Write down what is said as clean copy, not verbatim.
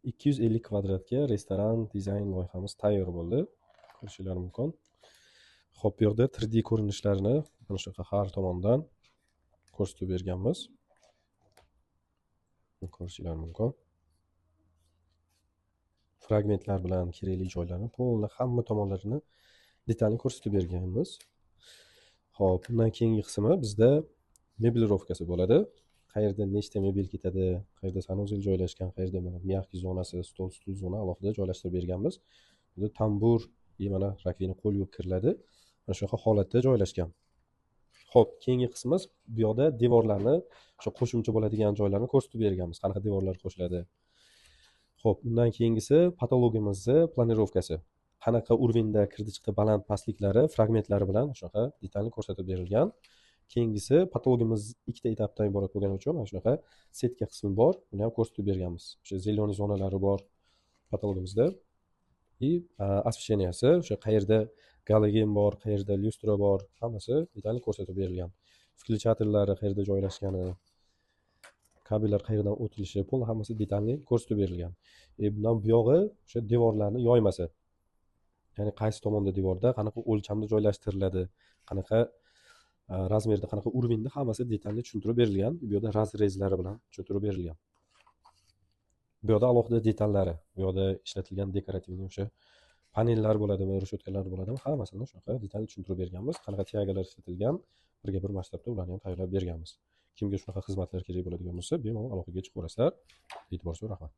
250 kvadratga restoran dizayn loyihamiz tayyor bo'ldi. Ko'rishingiz mumkin. Xo'p, bu yerda 3D ko'rinishlarini mana shunaqa har tomondan ko'rsatib berganmiz. Ko'rishingiz mumkin. Fragmentlar bilan kerakli joylarni to'liq hamma tomonlarini detalli ko'rsatib berganmiz. Xo'p, bundan keyingi qismi bizda mebelirovkasi bo'ladi. Qayerda nechta mebel ketadi, qayerda sanuzel joylashgan, qayerda mana mягкий zonasi, stol, stul zona alohida joylashtirib berganmiz. Bunda tambur, mana rakvina qo'l yuvib kiriladi. Mana shunaqa holatda joylashgan. Xo'p, keyingi qismimiz bu yoqda devorlarni, o'sha qo'shimcha bo'ladigan joylarni ko'rsatib berganmiz. Qanaqa devorlar qo'shiladi. Xo'p, undan keyingisi patologiyamizni planirovkasi. Qanaqa uровеньda kirdi chiqdi baland pastliklari, fragmentlari bilan shunaqa detalli ko'rsatib berilgan. Keyingisi patologiyamiz ikkita etapdan iborat bo'lgani uchun mana shunaqa setka qismi bor, uni ham ko'rsatib berganmiz. O'sha zeleniy zonalari bor patologiyamizda. И освещенияsi, o'sha qayerda galogen bor, qayerda lyustra bor, hammasi detalli ko'rsatib berilgan. Включаторlari qayerda joylashgani, kabellar qayerdan o'tilishi, pol hammasi detalli ko'rsatib berilgan. Bundan bu yog'i o'sha devorlarni yoymasi. Ya'ni qaysi tomonda devorda qanaqa o'lchamda joylashtiriladi, qanaqa razmerda, qanaqa уровеньda hammasi detalli tushuntirib berilgan. Bu yerda razrezlari bilan tushuntirib berilgan. Bu yerda alohida detallari, bu yerda ishlatilgan dekorativniy o'sha panellar bo'ladimi, reshotkalar bo'ladimi, hammasini shunaqa detalli tushuntirib berganmiz. Qanaqa tiyagalar ishlatilgan, birga bir masshtabda ularni ham tayyorlab berganmiz. Kimga shunaqa xizmatlar kerak bo'ladigan bo'lsa, bemalol aloqaga chiqaverasizlar. E'tibor uchun rahmat.